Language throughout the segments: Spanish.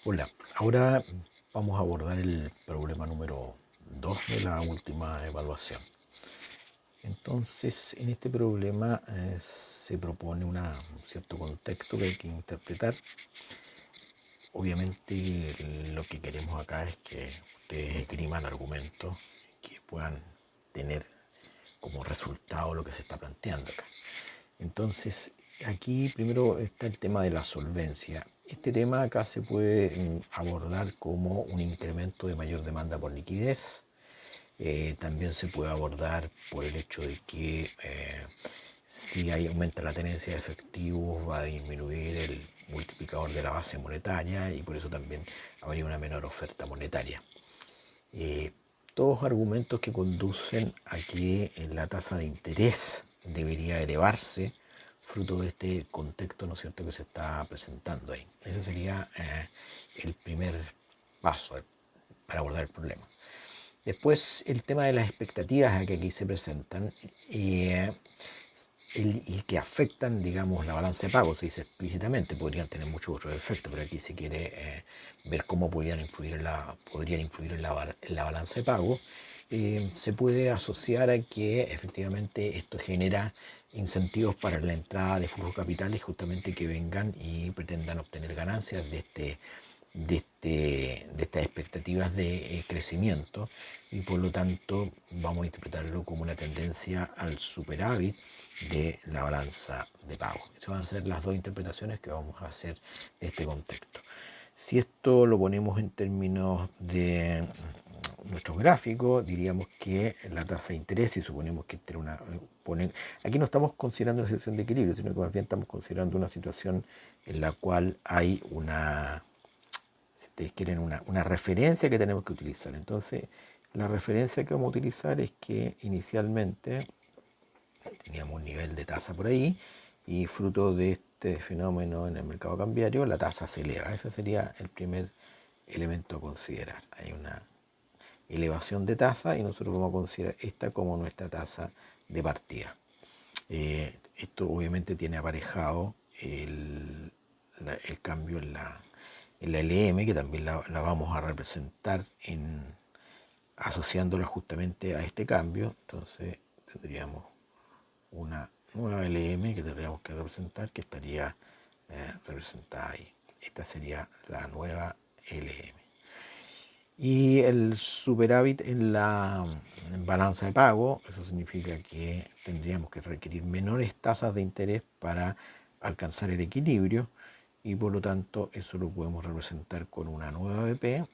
Hola, ahora vamos a abordar el problema número 2 de la última evaluación. Entonces, en este problema se propone un cierto contexto que hay que interpretar. Obviamente lo que queremos acá es que ustedes escriban argumentos que puedan tener como resultado lo que se está planteando acá. Entonces, aquí primero está el tema de la solvencia. Este tema acá se puede abordar como un incremento de mayor demanda por liquidez. También se puede abordar por el hecho de que si aumenta la tenencia de efectivos va a disminuir el multiplicador de la base monetaria y por eso también habría una menor oferta monetaria. Eh, Todos argumentos que conducen a que la tasa de interés debería elevarse fruto de este contexto, ¿no es cierto?, que se está presentando ahí. Ese sería el primer paso para abordar el problema. Después, el tema de las expectativas que aquí se presentan y que afectan, digamos, la balanza de pagos, se dice explícitamente, podrían tener muchos otros efectos, pero aquí se quiere ver cómo podrían influir en la balanza de pago. Se puede asociar a que efectivamente esto genera incentivos para la entrada de flujos capitales justamente que vengan y pretendan obtener ganancias de estas expectativas de crecimiento y por lo tanto vamos a interpretarlo como una tendencia al superávit de la balanza de pago. Esas van a ser las dos interpretaciones que vamos a hacer de este contexto. Si esto lo ponemos en términos de nuestro gráfico, diríamos que la tasa de interés, si suponemos que aquí no estamos considerando una situación de equilibrio, sino que más bien estamos considerando una situación en la cual hay si ustedes quieren, una referencia que tenemos que utilizar. Entonces, la referencia que vamos a utilizar es que inicialmente teníamos un nivel de tasa por ahí y fruto de este fenómeno en el mercado cambiario, la tasa se eleva. Ese sería el primer elemento a considerar. Hay una elevación de tasa y nosotros vamos a considerar esta como nuestra tasa de partida. Esto obviamente tiene aparejado el cambio en la LM, que también la vamos a representar asociándola justamente a este cambio. Entonces tendríamos una nueva LM que tendríamos que representar, que estaría representada ahí. Esta sería la nueva LM. Y el superávit en la balanza de pago, eso significa que tendríamos que requerir menores tasas de interés para alcanzar el equilibrio y por lo tanto eso lo podemos representar con una nueva BP,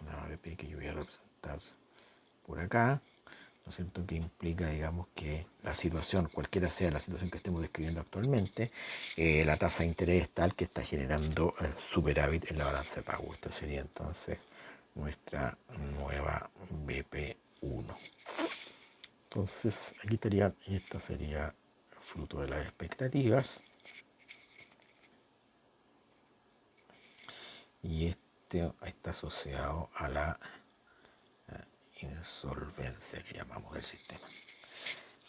una BP que yo voy a representar por acá, ¿no es cierto?, que implica, digamos, que la situación, cualquiera sea la situación que estemos describiendo actualmente, la tasa de interés es tal que está generando superávit en la balanza de pago. Esta sería entonces nuestra nueva BP1. Entonces, aquí estaría, y esta sería fruto de las expectativas. Y este está asociado a la insolvencia que llamamos del sistema.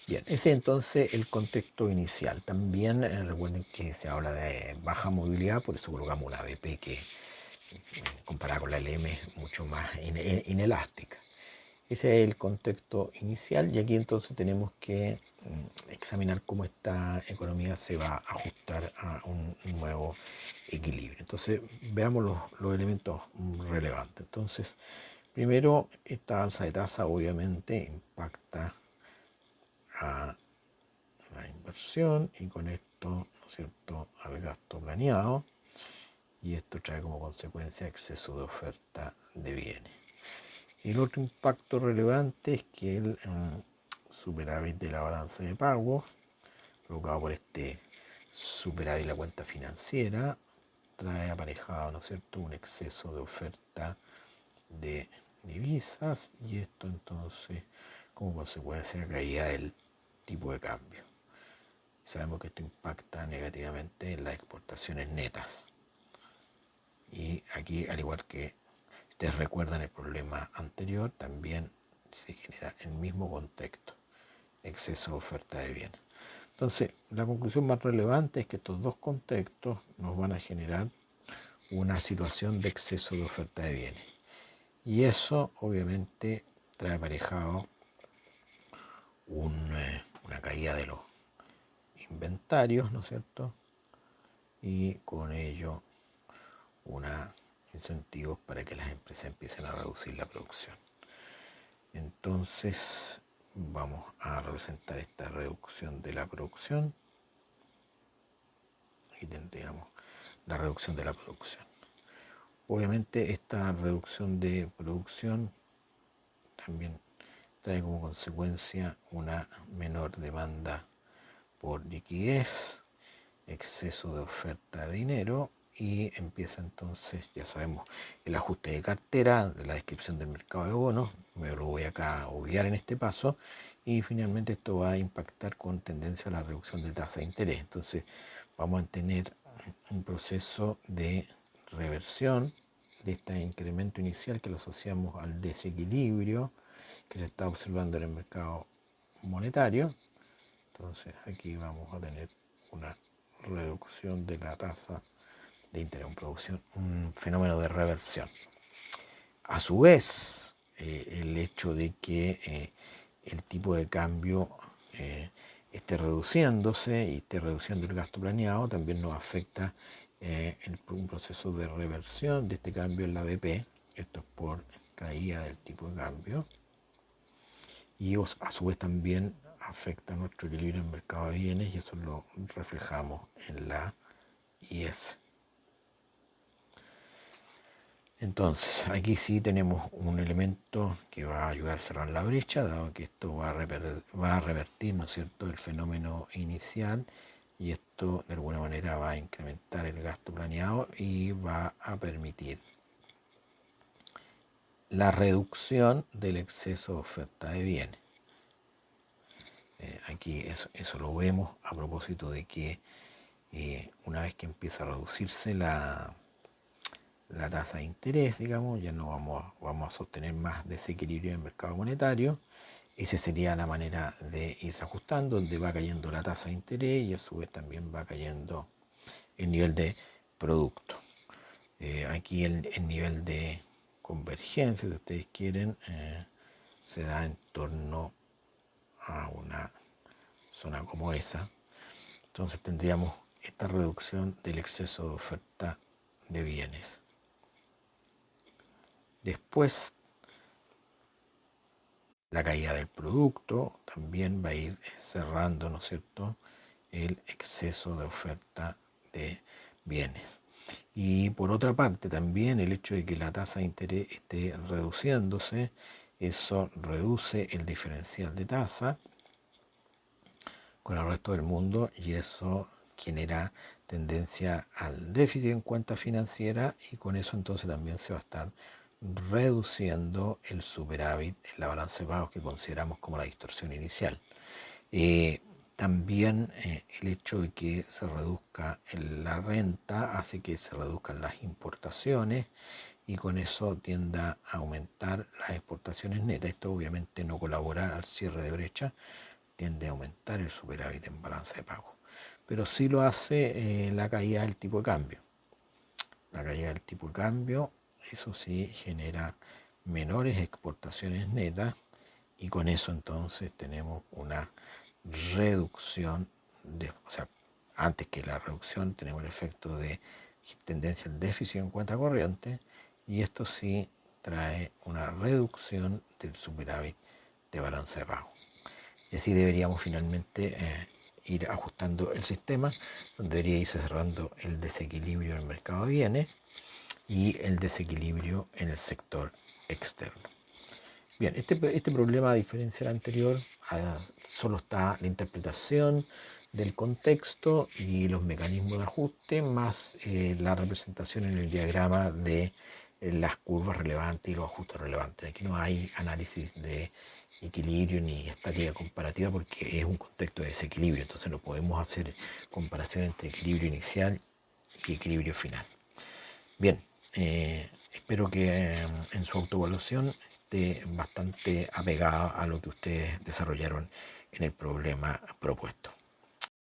Bien, ese es entonces el contexto inicial. También recuerden que se habla de baja movilidad, por eso colocamos una BP que comparada con la LM es mucho más inelástica. Ese es el contexto inicial y aquí entonces tenemos que examinar cómo esta economía se va a ajustar a un nuevo equilibrio. Entonces veamos los elementos relevantes. Entonces, primero, esta alza de tasa obviamente impacta a la inversión y con esto, ¿no es cierto?, al gasto planeado, y esto trae como consecuencia exceso de oferta de bienes. Y el otro impacto relevante es que el superávit de la balanza de pagos, provocado por este superávit de la cuenta financiera, trae aparejado, ¿no es cierto?, un exceso de oferta de divisas y esto entonces como consecuencia caída del tipo de cambio. Sabemos que esto impacta negativamente en las exportaciones netas. Y aquí, al igual que ustedes recuerdan el problema anterior, también se genera el mismo contexto, exceso de oferta de bienes. Entonces, la conclusión más relevante es que estos dos contextos nos van a generar una situación de exceso de oferta de bienes. Y eso obviamente trae aparejado una caída de los inventarios, ¿no es cierto? Y con ello unos incentivos para que las empresas empiecen a reducir la producción. Entonces vamos a representar esta reducción de la producción. Aquí tendríamos la reducción de la producción. Obviamente esta reducción de producción también trae como consecuencia una menor demanda por liquidez, exceso de oferta de dinero y empieza entonces, ya sabemos, el ajuste de cartera, de la descripción del mercado de bonos, me lo voy acá a obviar en este paso, y finalmente esto va a impactar con tendencia a la reducción de tasa de interés. Entonces vamos a tener un proceso de reversión de este incremento inicial que lo asociamos al desequilibrio que se está observando en el mercado monetario. Entonces aquí vamos a tener una reducción de la tasa de interés, un fenómeno de reversión. A su vez, el hecho de que el tipo de cambio esté reduciéndose y esté reduciendo el gasto planeado también nos afecta un proceso de reversión de este cambio en la BP. Esto es por caída del tipo de cambio. Y a su vez también afecta nuestro equilibrio en el mercado de bienes, y eso lo reflejamos en la IS. Entonces, aquí sí tenemos un elemento que va a ayudar a cerrar la brecha, dado que esto va a revertir, ¿no es cierto?, el fenómeno inicial, y esto de alguna manera va a incrementar el gasto planeado y va a permitir la reducción del exceso de oferta de bienes. Aquí eso lo vemos a propósito de que una vez que empieza a reducirse la tasa de interés, digamos, ya no vamos a sostener más desequilibrio en el mercado monetario. Esa sería la manera de irse ajustando, donde va cayendo la tasa de interés y a su vez también va cayendo el nivel de producto. Aquí el nivel de convergencia, si ustedes quieren, se da en torno a una zona como esa. Entonces tendríamos esta reducción del exceso de oferta de bienes. Después, la caída del producto también va a ir cerrando, ¿no es cierto?, el exceso de oferta de bienes. Y por otra parte también el hecho de que la tasa de interés esté reduciéndose, eso reduce el diferencial de tasa con el resto del mundo, y eso genera tendencia al déficit en cuenta financiera, y con eso entonces también se va a estar reduciendo el superávit en la balanza de pagos que consideramos como la distorsión inicial. También el hecho de que se reduzca la renta hace que se reduzcan las importaciones, y con eso tienda a aumentar las exportaciones netas. Esto obviamente no colabora al cierre de brecha, tiende a aumentar el superávit en balanza de pago, pero sí lo hace la caída del tipo de cambio. La caída del tipo de cambio, eso sí, genera menores exportaciones netas, y con eso entonces tenemos una reducción, o sea, antes que la reducción tenemos el efecto de tendencia al déficit en cuenta corriente, y esto sí trae una reducción del superávit de balanza de pago. Y así deberíamos finalmente ir ajustando el sistema, donde debería irse cerrando el desequilibrio en el mercado de bienes y el desequilibrio en el sector externo. Bien, este problema, a diferencia del anterior, solo está la interpretación del contexto y los mecanismos de ajuste, más la representación en el diagrama de las curvas relevantes y los ajustes relevantes. Aquí no hay análisis de equilibrio ni estática comparativa, porque es un contexto de desequilibrio, entonces no podemos hacer comparación entre equilibrio inicial y equilibrio final. Bien, espero que en su autoevaluación esté bastante apegada a lo que ustedes desarrollaron en el problema propuesto.